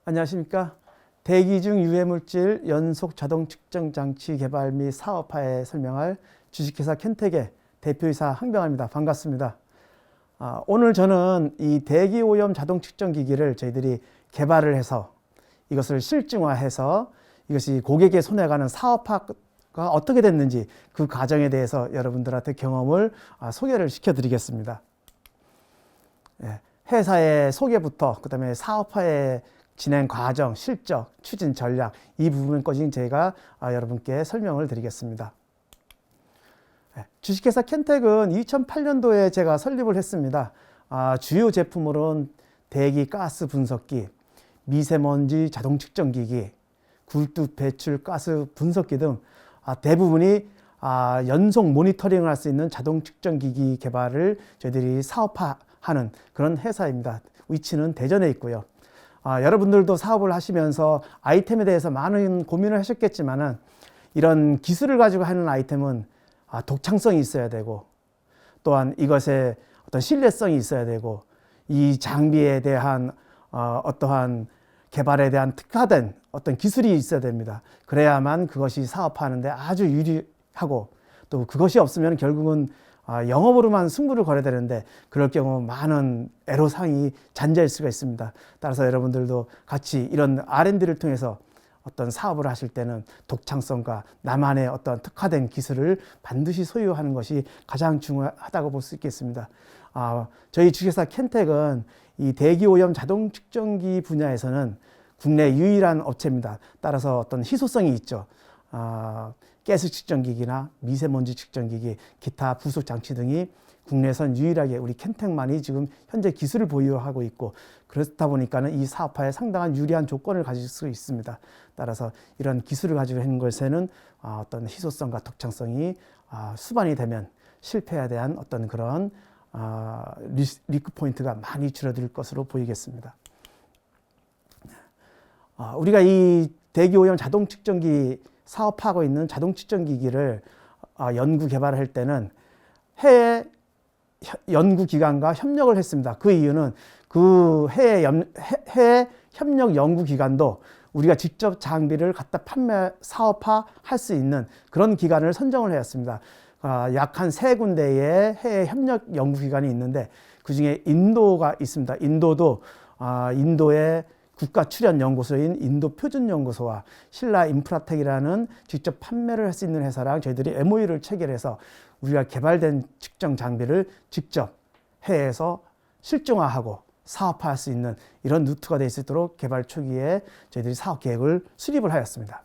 안녕하십니까. 대기 중 유해물질 연속 자동 측정 장치 개발 및 사업화에 설명할 주식회사 켄텍의 대표이사 황병환입니다. 반갑습니다. 오늘 저는 이 대기 오염 자동 측정 기기를 저희들이 개발을 해서 이것을 실증화해서 이것이 고객의 손에 가는 사업화가 어떻게 됐는지 그 과정에 대해서 여러분들한테 경험을 소개를 시켜드리겠습니다. 회사의 소개부터 그다음에 사업화의 진행 과정, 실적, 추진 전략 이 부분까지 제가 여러분께 설명을 드리겠습니다. 주식회사 켄텍은 2008년도에 제가 설립을 했습니다. 주요 제품으로는 대기 가스 분석기, 미세먼지 자동 측정기기, 굴뚝 배출 가스 분석기 등 대부분이 연속 모니터링을 할 수 있는 자동 측정기기 개발을 저희들이 사업화하는 그런 회사입니다. 위치는 대전에 있고요. 여러분들도 사업을 하시면서 아이템에 대해서 많은 고민을 하셨겠지만은 이런 기술을 가지고 하는 아이템은 독창성이 있어야 되고 또한 이것에 어떤 신뢰성이 있어야 되고 이 장비에 대한 어떠한 개발에 대한 특화된 어떤 기술이 있어야 됩니다. 그래야만 그것이 사업하는데 아주 유리하고 또 그것이 없으면 결국은 영업으로만 승부를 걸어야 되는데 그럴 경우 많은 애로사항이 잔재할 수가 있습니다. 따라서 여러분들도 같이 이런 R&D를 통해서 어떤 사업을 하실 때는 독창성과 나만의 어떤 특화된 기술을 반드시 소유하는 것이 가장 중요하다고 볼 수 있겠습니다. 저희 주식회사 켄텍은 이 대기오염 자동 측정기 분야에서는 국내 유일한 업체입니다. 따라서 어떤 희소성이 있죠. 가스 측정기기나 미세먼지 측정기기, 기타 부속 장치 등이 국내에선 유일하게 우리 켄텍만이 지금 현재 기술을 보유하고 있고 그렇다 보니까는 이 사업화에 상당한 유리한 조건을 가질 수 있습니다. 따라서 이런 기술을 가지고 있는 것에는 어떤 희소성과 독창성이 수반이 되면 실패에 대한 어떤 그런 리스크 포인트가 많이 줄어들 것으로 보이겠습니다. 우리가 이 대기오염 자동 측정기 사업하고 있는 자동 측정기기를 연구 개발할 때는 해외 연구기관과 협력을 했습니다. 그 이유는 그 해외 협력 연구기관도 우리가 직접 장비를 갖다 판매 사업화할 수 있는 그런 기관을 선정을 하였습니다. 약 한 3군데의 해외 협력 연구기관이 있는데 그 중에 인도가 있습니다. 인도도 인도의 국가 출연 연구소인 인도 표준 연구소와 신라 인프라텍이라는 직접 판매를 할 수 있는 회사랑 저희들이 MOU를 체결해서 우리가 개발된 측정 장비를 직접 해외에서 실증화하고 사업화할 수 있는 이런 루트가 될 수 있도록 개발 초기에 저희들이 사업 계획을 수립을 하였습니다.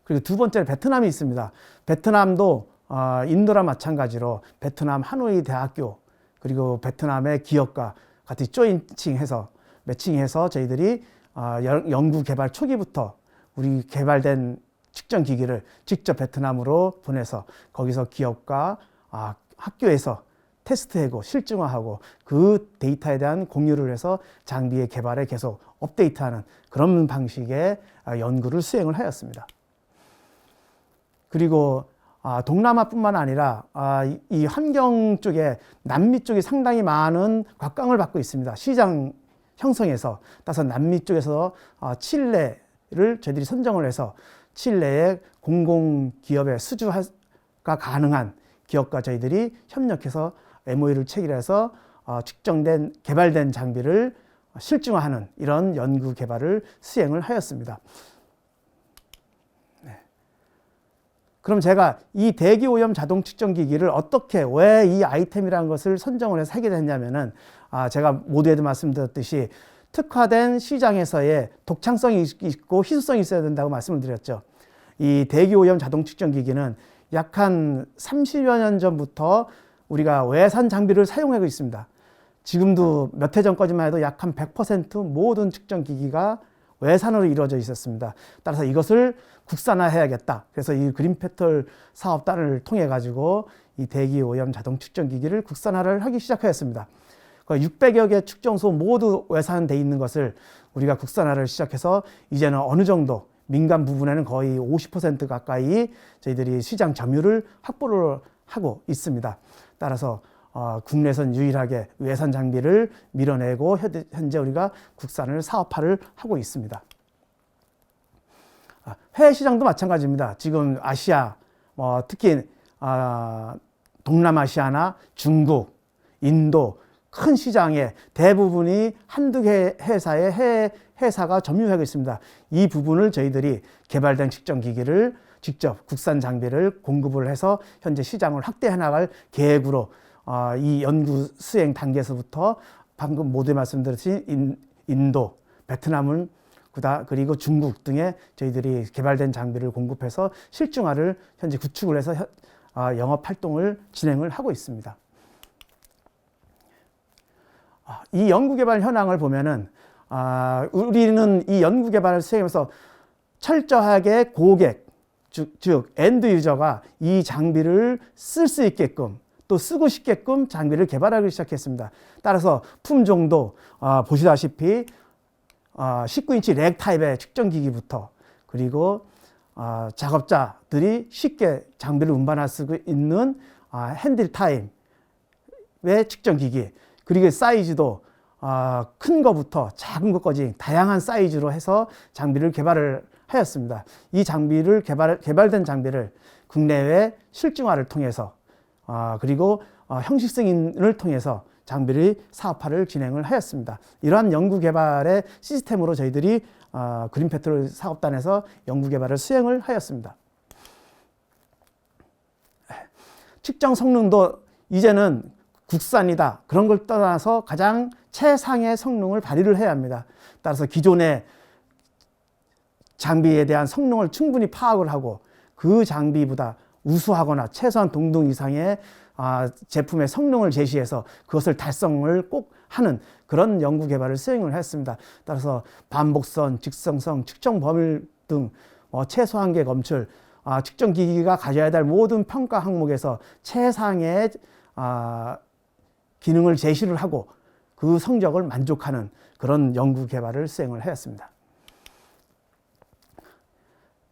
그리고 두 번째는 베트남이 있습니다. 베트남도 인도랑 마찬가지로 베트남 하노이 대학교 그리고 베트남의 기업과 같이 조인칭해서 매칭해서 저희들이 연구 개발 초기부터 우리 개발된 측정 기기를 직접 베트남으로 보내서 거기서 기업과 학교에서 테스트하고 실증화하고 그 데이터에 대한 공유를 해서 장비의 개발에 계속 업데이트하는 그런 방식의 연구를 수행을 하였습니다. 그리고 동남아뿐만 아니라 이 환경 쪽에 남미 쪽이 상당히 많은 곽광을 받고 있습니다. 시장 형성해서 따라서 남미 쪽에서 칠레를 저희들이 선정을 해서 칠레의 공공기업의 수주가 가능한 기업과 저희들이 협력해서 MOU를 체결해서 측정된 개발된 장비를 실증화하는 이런 연구 개발을 수행을 하였습니다. 그럼 제가 이 대기오염 자동 측정기기를 어떻게 왜 이 아이템이라는 것을 선정을 해서 하게 됐냐면은 제가 모두에도 말씀드렸듯이 특화된 시장에서의 독창성이 있고 희소성이 있어야 된다고 말씀을 드렸죠. 이 대기오염 자동 측정기기는 약 한 30여 년 전부터 우리가 외산 장비를 사용하고 있습니다. 지금도 몇 해 전까지만 해도 약 한 100% 모든 측정기기가 외산으로 이루어져 있었습니다. 따라서 이것을 국산화해야겠다. 그래서 이 그린페털 사업단을 통해 가지고 이 대기오염 자동 측정기기를 국산화를 하기 시작하였습니다. 600여 개 측정소 모두 외산돼 있는 것을 우리가 국산화를 시작해서 이제는 어느 정도 민간 부분에는 거의 50% 가까이 저희들이 시장 점유율을 확보를 하고 있습니다. 따라서 국내선 유일하게 외산 장비를 밀어내고 현재 우리가 국산을 사업화를 하고 있습니다. 해외 시장도 마찬가지입니다. 지금 아시아, 특히 동남아시아나 중국, 인도 큰 시장에 대부분이 한두 개 회사의 해외 회사가 점유하고 있습니다. 이 부분을 저희들이 개발된 측정기기를 직접 국산 장비를 공급을 해서 현재 시장을 확대해 나갈 계획으로 이 연구 수행 단계에서부터 방금 모두 말씀드렸듯이 인도, 베트남은 그리고 중국 등에 저희들이 개발된 장비를 공급해서 실증화를 현재 구축을 해서 영업 활동을 진행을 하고 있습니다. 이 연구개발 현황을 보면은 우리는 이 연구개발을 수행하면서 철저하게 고객, 즉 엔드 유저가 이 장비를 쓸 수 있게끔 또 쓰고 싶게끔 장비를 개발하기 시작했습니다. 따라서 품종도 보시다시피 19인치 렉 타입의 측정기기부터 그리고 작업자들이 쉽게 장비를 운반할 수 있는 핸들 타입의 측정기기, 그리고 사이즈도 큰 거부터 작은 것까지 다양한 사이즈로 해서 장비를 개발을 하였습니다. 이 장비를 개발된 장비를 국내외 실증화를 통해서 그리고 형식 승인을 통해서 장비를 사업화를 진행을 하였습니다. 이러한 연구개발의 시스템으로 저희들이 그린페트롤 사업단에서 연구개발을 수행을 하였습니다. 측정 성능도 이제는 국산이다 그런 걸 떠나서 가장 최상의 성능을 발휘를 해야 합니다. 따라서 기존의 장비에 대한 성능을 충분히 파악을 하고 그 장비보다 우수하거나 최소한 동등 이상의 제품의 성능을 제시해서 그것을 달성을 꼭 하는 그런 연구 개발을 수행을 했습니다. 따라서 반복선, 직선성, 측정 범위 등 최소한계 검출, 측정기기가 가져야 될 모든 평가 항목에서 최상의 기능을 제시를 하고 그 성적을 만족하는 그런 연구 개발을 수행을 하였습니다.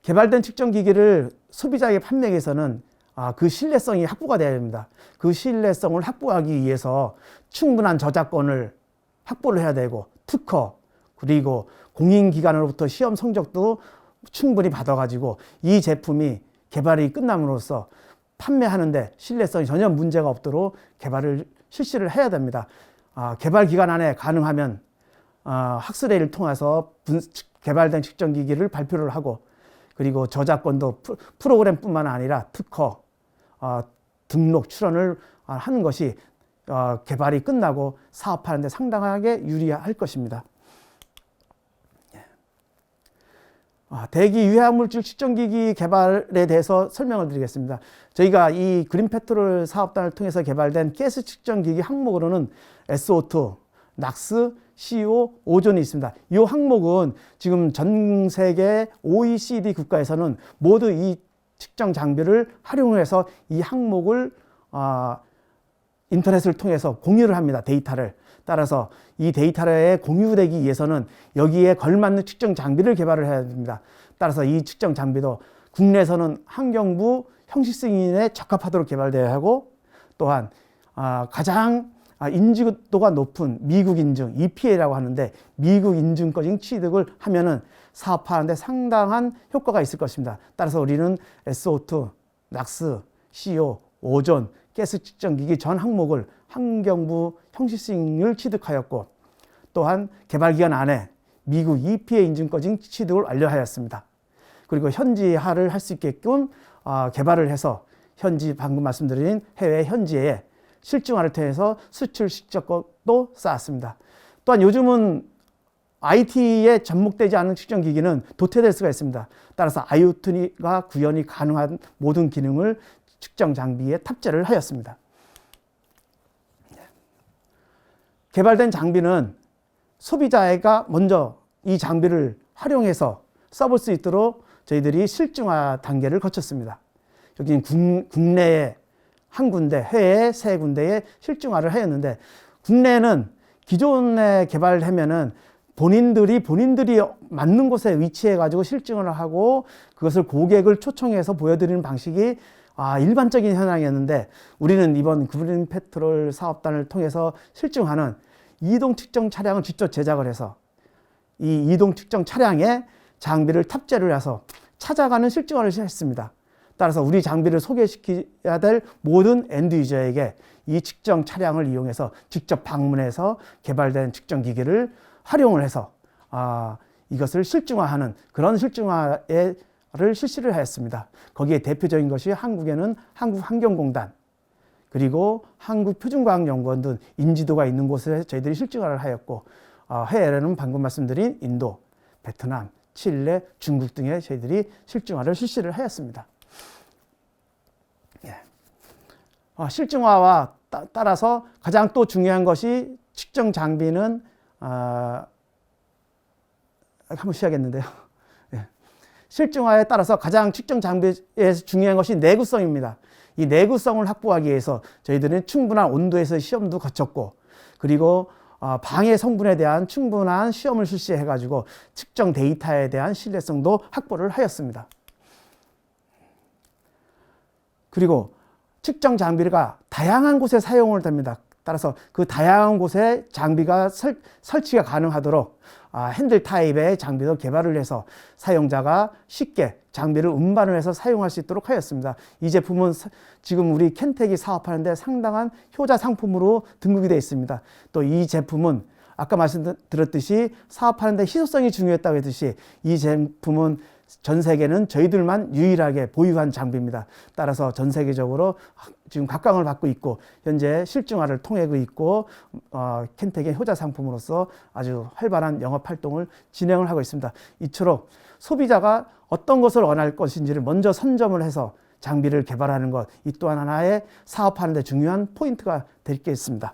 개발된 측정기기를 소비자에게 판매하기 위해서는 그 신뢰성이 확보가 되어야 됩니다. 그 신뢰성을 확보하기 위해서 충분한 저작권을 확보를 해야 되고 특허 그리고 공인기관으로부터 시험 성적도 충분히 받아가지고 이 제품이 개발이 끝남으로써 판매하는데 신뢰성이 전혀 문제가 없도록 개발을 실시를 해야 됩니다. 개발 기간 안에 가능하면 학술회의를 통해서 개발된 측정기기를 발표를 하고 그리고 저작권도 프로그램뿐만 아니라 특허, 등록, 출원을 하는 것이 개발이 끝나고 사업하는 데 상당하게 유리할 것입니다. 대기 유해물질 측정기기 개발에 대해서 설명을 드리겠습니다. 저희가 이 그린페트롤 사업단을 통해서 개발된 가스 측정기기 항목으로는 SO2, 낙스, CO, 오존이 있습니다. 이 항목은 지금 전 세계 OECD 국가에서는 모두 이 측정 장비를 활용해서 이 항목을 인터넷을 통해서 공유를 합니다. 데이터를. 따라서 이 데이터에 공유되기 위해서는 여기에 걸맞는 측정 장비를 개발을 해야 됩니다. 따라서 이 측정 장비도 국내에서는 환경부 형식 승인에 적합하도록 개발되어야 하고 또한 가장 인지도가 높은 미국 인증 EPA라고 하는데 미국 인증까지 취득을 하면은 사업하는데 상당한 효과가 있을 것입니다. 따라서 우리는 SO2, 낙스, CO, 오존, 가스 측정기기 전 항목을 환경부 형식 승인을 취득하였고 또한 개발 기간 안에 미국 EPA 인증까지 취득을 완료하였습니다. 그리고 현지화를 할 수 있게끔 개발을 해서 현지 방금 말씀드린 해외 현지에 실증화를 통해서 수출 실적도 쌓았습니다. 또한 요즘은 IT에 접목되지 않은 측정기기는 도태될 수가 있습니다. 따라서 IoT가 구현이 가능한 모든 기능을 측정 장비에 탑재를 하였습니다. 개발된 장비는 소비자가 먼저 이 장비를 활용해서 써볼 수 있도록 저희들이 실증화 단계를 거쳤습니다. 여기는 국내에 한 군데, 해외에 세 군데에 실증화를 하였는데 국내는 기존에 개발하면은 본인들이 맞는 곳에 위치해 가지고 실증을 하고 그것을 고객을 초청해서 보여드리는 방식이 일반적인 현황이었는데 우리는 이번 그린 페트롤 사업단을 통해서 실증하는 이동 측정 차량을 직접 제작을 해서 이 이동 측정 차량에 장비를 탑재를 해서 찾아가는 실증화를 했습니다. 따라서 우리 장비를 소개시켜야 될 모든 엔드 유저에게 이 측정 차량을 이용해서 직접 방문해서 개발된 측정 기기를 활용을 해서 이것을 실증화하는 그런 실증화를 실시를 하였습니다. 거기에 대표적인 것이 한국에는 한국환경공단 그리고 한국표준과학연구원 등 인지도가 있는 곳에 저희들이 실증화를 하였고 해외에는 방금 말씀드린 인도, 베트남, 칠레, 중국 등에 저희들이 실증화를 실시를 하였습니다. 실증화와 따라서 가장 또 중요한 것이 측정 장비는 한번 쉬어야겠는데요. 실증화에 따라서 가장 측정 장비에서 중요한 것이 내구성입니다. 이 내구성을 확보하기 위해서 저희들은 충분한 온도에서 시험도 거쳤고 그리고 방해 성분에 대한 충분한 시험을 실시해 가지고 측정 데이터에 대한 신뢰성도 확보를 하였습니다. 그리고 측정 장비가 다양한 곳에 사용을 됩니다. 따라서 그 다양한 곳에 장비가 설치가 가능하도록 핸들 타입의 장비도 개발을 해서 사용자가 쉽게 장비를 운반을 해서 사용할 수 있도록 하였습니다. 이 제품은 지금 우리 켄텍이 사업하는데 상당한 효자 상품으로 등록이 되어 있습니다. 또 이 제품은 아까 말씀드렸듯이 사업하는데 희소성이 중요했다고 했듯이 이 제품은 전 세계는 저희들만 유일하게 보유한 장비입니다. 따라서 전 세계적으로 지금 각광을 받고 있고 현재 실증화를 통하고 있고 켄텍의 효자 상품으로서 아주 활발한 영업 활동을 진행을 하고 있습니다. 이처럼 소비자가 어떤 것을 원할 것인지를 먼저 선점을 해서 장비를 개발하는 것, 이 또한 하나의 사업하는 데 중요한 포인트가 되겠습니다.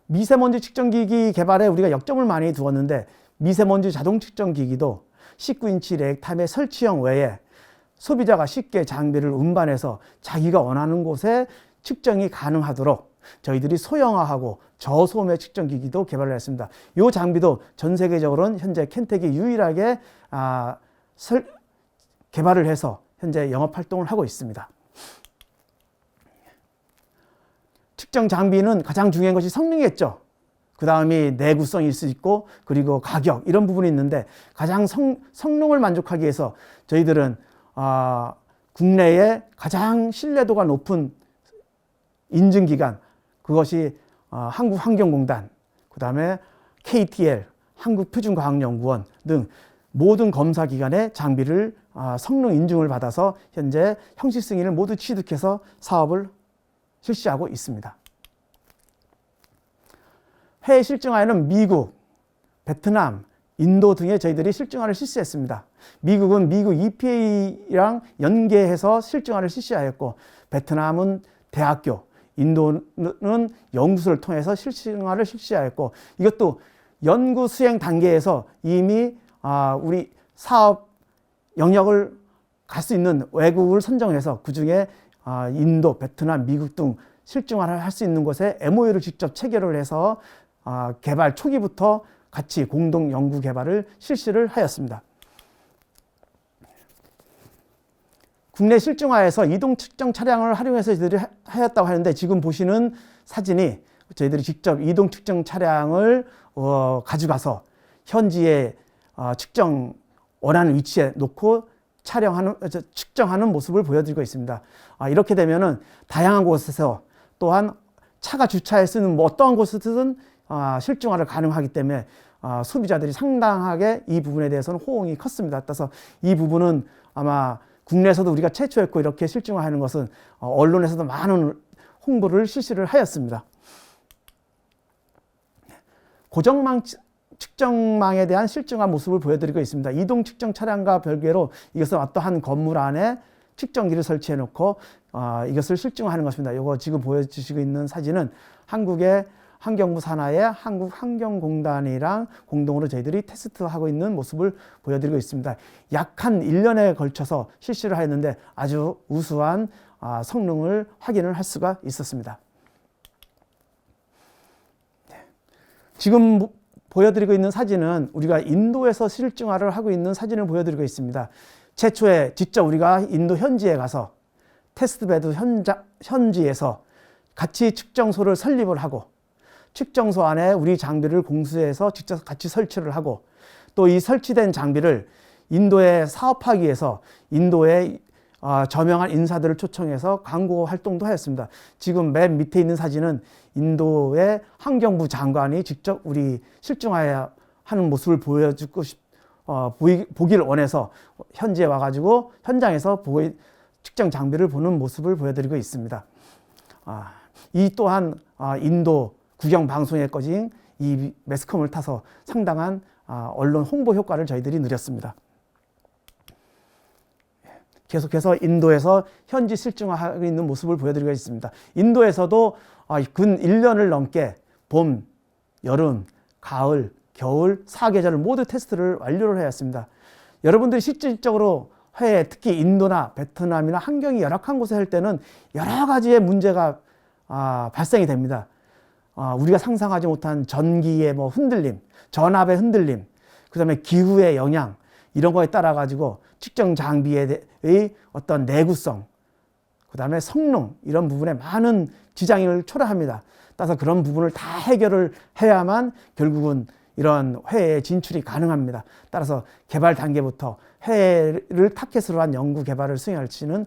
미세먼지 측정기기 개발에 우리가 역점을 많이 두었는데 미세먼지 자동 측정기기도 19인치 렉타임의 설치형 외에 소비자가 쉽게 장비를 운반해서 자기가 원하는 곳에 측정이 가능하도록 저희들이 소형화하고 저소음의 측정기기도 개발을 했습니다. 이 장비도 전 세계적으로는 현재 켄텍이 유일하게 개발을 해서 현재 영업활동을 하고 있습니다. 측정 장비는 가장 중요한 것이 성능이겠죠. 그 다음이 내구성일 수 있고 그리고 가격 이런 부분이 있는데 가장 성능을 만족하기 위해서 저희들은 국내에 가장 신뢰도가 높은 인증기관 그것이 한국환경공단 그 다음에 KTL 한국표준과학연구원 등 모든 검사기관의 장비를 성능 인증을 받아서 현재 형식 승인을 모두 취득해서 사업을 실시하고 있습니다. 해외 실증화에는 미국, 베트남, 인도 등에 저희들이 실증화를 실시했습니다. 미국은 미국 EPA랑 연계해서 실증화를 실시하였고 베트남은 대학교, 인도는 연구소를 통해서 실증화를 실시하였고 이것도 연구 수행 단계에서 이미 우리 사업 영역을 갈 수 있는 외국을 선정해서 그중에 인도, 베트남, 미국 등 실증화를 할 수 있는 곳에 MOU를 직접 체결을 해서 개발 초기부터 같이 공동 연구 개발을 실시를 하였습니다. 국내 실증화에서 이동 측정 차량을 활용해서 저희들이 하였다고 하는데 지금 보시는 사진이 저희들이 직접 이동 측정 차량을 가져가서 현지에 측정 원하는 위치에 놓고 측정하는 모습을 보여드리고 있습니다. 이렇게 되면은 다양한 곳에서 또한 차가 주차할 수 있는 어떠한 곳에서든 실증화를 가능하기 때문에 소비자들이 상당하게 이 부분에 대해서는 호응이 컸습니다. 따라서 이 부분은 아마 국내에서도 우리가 최초였고 이렇게 실증화하는 것은 언론에서도 많은 홍보를 실시를 하였습니다. 고정망 측정망에 대한 실증화 모습을 보여드리고 있습니다. 이동 측정 차량과 별개로 이것은 어떠한 건물 안에 측정기를 설치해 놓고 이것을 실증화하는 것입니다. 이거 지금 보여주시고 있는 사진은 한국의 환경부 산하의 한국환경공단이랑 공동으로 저희들이 테스트하고 있는 모습을 보여드리고 있습니다. 약 한 1년에 걸쳐서 실시를 하였는데 아주 우수한 성능을 확인을 할 수가 있었습니다. 지금 보여드리고 있는 사진은 우리가 인도에서 실증화를 하고 있는 사진을 보여드리고 있습니다. 최초에 직접 우리가 인도 현지에 가서 테스트베드 현지에서 같이 측정소를 설립을 하고 측정소 안에 우리 장비를 공수해서 직접 같이 설치를 하고 또 이 설치된 장비를 인도에 사업하기 위해서 인도의 저명한 인사들을 초청해서 광고 활동도 하였습니다. 지금 맨 밑에 있는 사진은 인도의 환경부 장관이 직접 우리 실증하여 하는 모습을 보여주고 보기를 원해서 현지에 와가지고 현장에서 측정 장비를 보는 모습을 보여드리고 있습니다. 이 또한 인도 국영 방송에 꺼진 이 매스컴을 타서 상당한 언론 홍보 효과를 저희들이 누렸습니다. 계속해서 인도에서 현지 실증하고 있는 모습을 보여드리고 있습니다. 인도에서도 근 1년을 넘게 봄, 여름, 가을, 겨울 4계절을 모두 테스트를 완료를 하였습니다. 여러분들이 실질적으로 해외 특히 인도나 베트남이나 환경이 열악한 곳에 할 때는 여러 가지의 문제가 발생이 됩니다. 우리가 상상하지 못한 전기의 흔들림, 전압의 흔들림, 그 다음에 기후의 영향 이런 거에 따라 가지고 측정 장비의 어떤 내구성, 그 다음에 성능 이런 부분에 많은 지장을 초래합니다. 따라서 그런 부분을 다 해결을 해야만 결국은 이런 해외에 진출이 가능합니다. 따라서 개발 단계부터 해외를 타켓으로 한 연구 개발을 수행할지는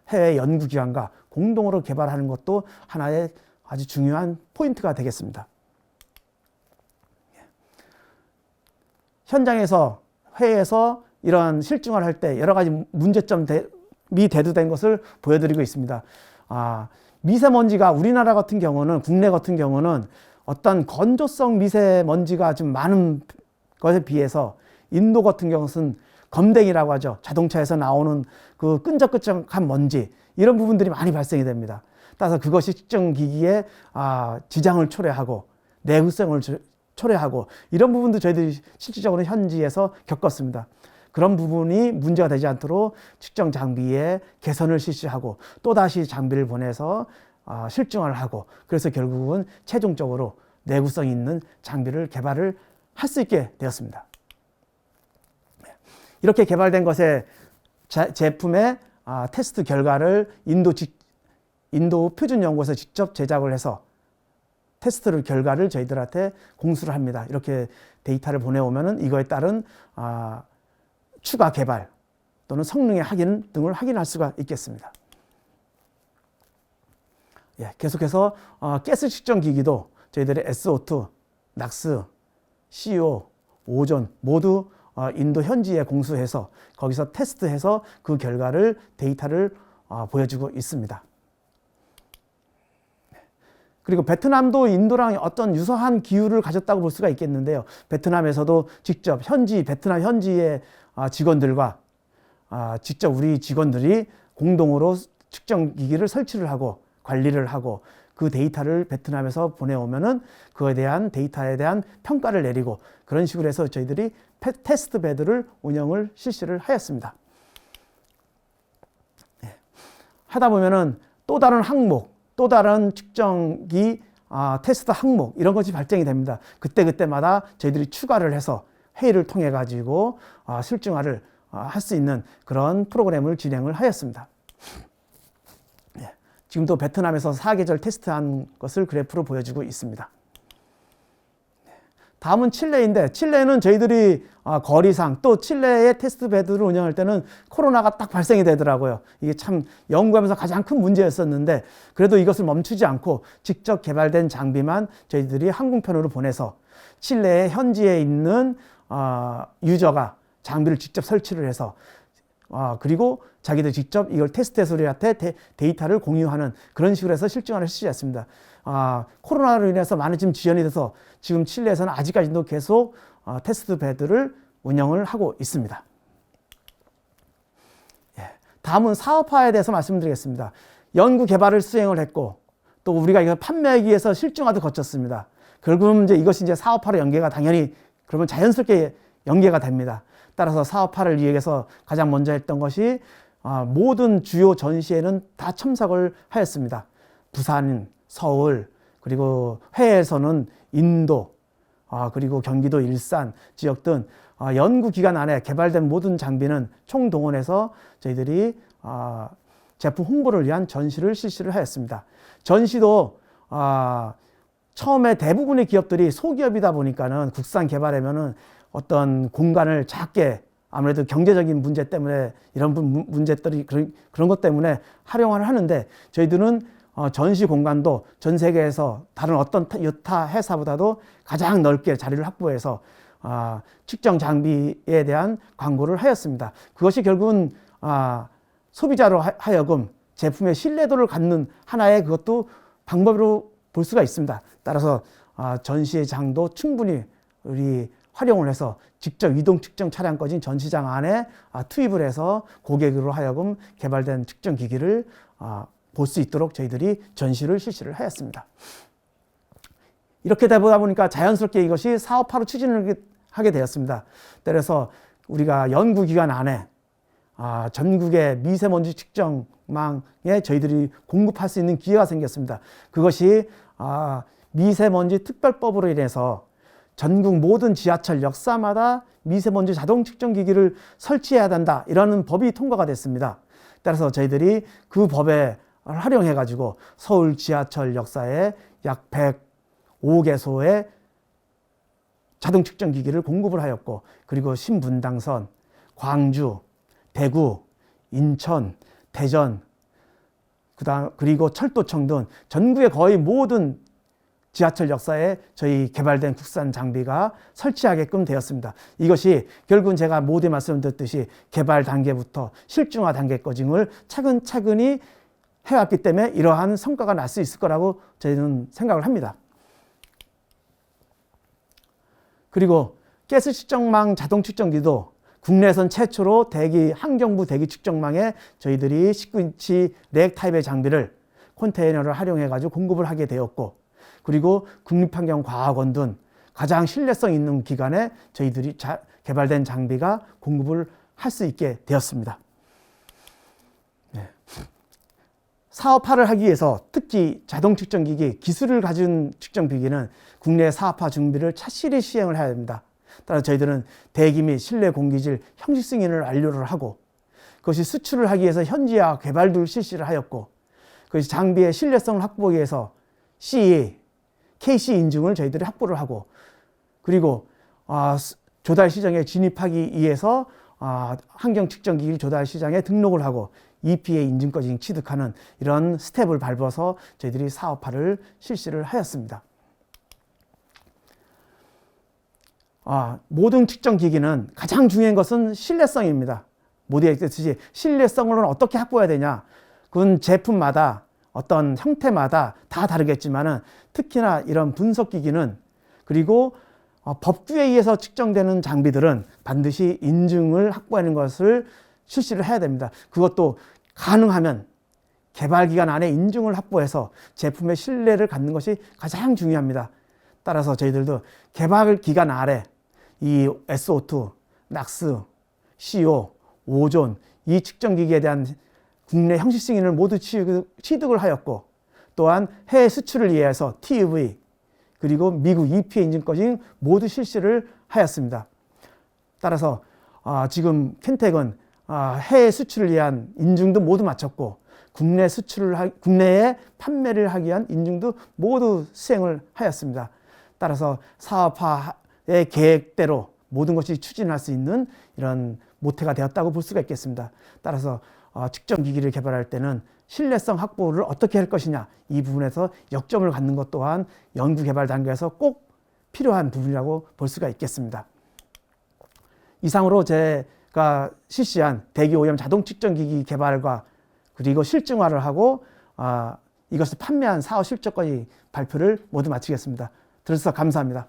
해외 연구기관과 공동으로 개발하는 것도 하나의 아주 중요한 포인트가 되겠습니다. 현장에서 해외에서 이런 실증을 할 때 여러 가지 문제점이 대두된 것을 보여드리고 있습니다. 미세먼지가 우리나라 같은 경우는 국내 같은 경우는 어떤 건조성 미세먼지가 좀 많은 것에 비해서 인도 같은 경우는 검댕이라고 하죠. 자동차에서 나오는 그 끈적끈적한 먼지 이런 부분들이 많이 발생이 됩니다. 따라서 그것이 측정기기에 지장을 초래하고 내구성을 초래하고 이런 부분도 저희들이 실질적으로 현지에서 겪었습니다. 그런 부분이 문제가 되지 않도록 측정 장비에 개선을 실시하고 또다시 장비를 보내서 실증을 하고 그래서 결국은 최종적으로 내구성 있는 장비를 개발을 할 수 있게 되었습니다. 이렇게 개발된 것의 제품의 테스트 결과를 인도 표준연구소에서 직접 제작을 해서 테스트 결과를 저희들한테 공수를 합니다. 이렇게 데이터를 보내오면은 이거에 따른 추가 개발 또는 성능의 확인 등을 확인할 수가 있겠습니다. 계속해서 가스 측정 기기도 저희들의 SO2, 낙스, CO, 오존 모두 인도 현지에 공수해서 거기서 테스트해서 그 결과를 데이터를 보여주고 있습니다. 그리고 베트남도 인도랑 어떤 유사한 기후를 가졌다고 볼 수가 있겠는데요. 베트남에서도 직접 베트남 현지의 직원들과 직접 우리 직원들이 공동으로 측정기기를 설치를 하고 관리를 하고 그 데이터를 베트남에서 보내오면은 그에 대한 데이터에 대한 평가를 내리고 그런 식으로 해서 저희들이 테스트 베드를 운영을 실시를 하였습니다. 하다 보면은 또 다른 항목, 또 다른 측정기 테스트 항목 이런 것이 발생이 됩니다. 그때마다 저희들이 추가를 해서 회의를 통해 가지고 실증화를 할 수 있는 그런 프로그램을 진행을 하였습니다. 지금도 베트남에서 4계절 테스트한 것을 그래프로 보여주고 있습니다. 다음은 칠레인데 칠레는 저희들이 거리상 또 칠레의 테스트 베드를 운영할 때는 코로나가 딱 발생이 되더라고요. 이게 참 연구하면서 가장 큰 문제였었는데 그래도 이것을 멈추지 않고 직접 개발된 장비만 저희들이 항공편으로 보내서 칠레의 현지에 있는 유저가 장비를 직접 설치를 해서 그리고 자기들 직접 이걸 테스트해서 우리한테 데이터를 공유하는 그런 식으로 해서 실증화를 실시했습니다. 코로나로 인해서 많은 지금 지연이 돼서 지금 칠레에서는 아직까지도 계속 테스트 베드를 운영을 하고 있습니다. 다음은 사업화에 대해서 말씀드리겠습니다. 연구 개발을 수행을 했고 또 우리가 이걸 판매하기 위해서 실증화도 거쳤습니다. 결국은 이것이 사업화로 연계가 당연히 그러면 자연스럽게 연계가 됩니다. 따라서 사업화를 위해서 가장 먼저 했던 것이 모든 주요 전시회는 다 참석을 하였습니다. 부산, 서울, 그리고 해외에서는 인도, 그리고 경기도 일산 지역 등 연구 기간 안에 개발된 모든 장비는 총동원해서 저희들이 제품 홍보를 위한 전시를 실시를 하였습니다. 전시도 처음에 대부분의 기업들이 소기업이다 보니까는 국산 개발하면은 어떤 공간을 작게, 아무래도 경제적인 문제 때문에 이런 문제들이 그런 것 때문에 활용을 하는데, 저희들은 전시 공간도 전 세계에서 다른 어떤 여타 회사보다도 가장 넓게 자리를 확보해서 측정 장비에 대한 광고를 하였습니다. 그것이 결국은 소비자로 하여금 제품의 신뢰도를 갖는 하나의 그것도 방법으로 볼 수가 있습니다. 따라서 전시의 장도 충분히 우리 활용을 해서 직접 이동 측정 차량까지 전시장 안에 투입을 해서 고객으로 하여금 개발된 측정 기기를 볼 수 있도록 저희들이 전시를 실시를 하였습니다. 이렇게 되다 보니까 자연스럽게 이것이 사업화로 추진을 하게 되었습니다. 그래서 우리가 연구기간 안에 전국의 미세먼지 측정망에 저희들이 공급할 수 있는 기회가 생겼습니다. 그것이 미세먼지 특별법으로 인해서 전국 모든 지하철 역사마다 미세먼지 자동 측정 기기를 설치해야 된다, 이라는 법이 통과가 됐습니다. 따라서 저희들이 그 법에 활용해 가지고 서울 지하철 역사에 약 105개소의 자동 측정 기기를 공급을 하였고, 그리고 신분당선, 광주, 대구, 인천, 대전, 그리고 철도청 등 전국의 거의 모든 지하철 역사에 저희 개발된 국산 장비가 설치하게끔 되었습니다. 이것이 결국은 제가 모두에 말씀드렸듯이 개발 단계부터 실증화 단계까지를 차근차근히 해왔기 때문에 이러한 성과가 날 수 있을 거라고 저희는 생각을 합니다. 그리고 가스 측정망 자동 측정기도 국내선 최초로 환경부 대기 측정망에 저희들이 19인치 렉 타입의 장비를 컨테이너를 활용해 가지고 공급을 하게 되었고, 그리고 국립환경과학원 등 가장 신뢰성 있는 기관에 저희들이 개발된 장비가 공급을 할 수 있게 되었습니다. 사업화를 하기 위해서 특히 자동 측정기기 기술을 가진 측정기기는 국내 사업화 준비를 착실히 시행을 해야 됩니다. 따라서 저희들은 대기 및 실내 공기질 형식 승인을 완료를 하고, 그것이 수출을 하기 위해서 현지화 개발도 실시를 하였고, 그것이 장비의 신뢰성을 확보하기 위해서 CE, KC 인증을 저희들이 확보를 하고, 그리고 조달 시장에 진입하기 위해서 환경 측정기기 조달 시장에 등록을 하고 EPA 인증까지 취득하는 이런 스텝을 밟아서 저희들이 사업화를 실시를 하였습니다. 모든 측정기기는 가장 중요한 것은 신뢰성입니다. 모두에 있듯이 신뢰성을 어떻게 확보해야 되냐, 그건 제품마다 어떤 형태마다 다 다르겠지만은, 특히나 이런 분석기기는, 그리고 법규에 의해서 측정되는 장비들은 반드시 인증을 확보하는 것을 실시를 해야 됩니다. 그것도 가능하면 개발기간 안에 인증을 확보해서 제품의 신뢰를 갖는 것이 가장 중요합니다. 따라서 저희들도 개발기간 아래 이 SO2, NOx, CO, 오존 이 측정기기에 대한 국내 형식 승인을 모두 취득을 하였고, 또한 해외 수출을 위해서 TUV 그리고 미국 EPA 인증까지 모두 실시를 하였습니다. 따라서 지금 켄텍은 해외 수출을 위한 인증도 모두 마쳤고, 국내에 판매를 하기 위한 인증도 모두 수행을 하였습니다. 따라서 사업화의 계획대로 모든 것이 추진할 수 있는 이런 모태가 되었다고 볼 수가 있겠습니다. 따라서 측정기기를 개발할 때는 신뢰성 확보를 어떻게 할 것이냐, 이 부분에서 역점을 갖는 것 또한 연구개발 단계에서 꼭 필요한 부분이라고 볼 수가 있겠습니다. 이상으로 제가 실시한 대기 오염 자동 측정기기 개발과 그리고 실증화를 하고 이것을 판매한 사업 실적까지 발표를 모두 마치겠습니다. 들어주셔서 감사합니다.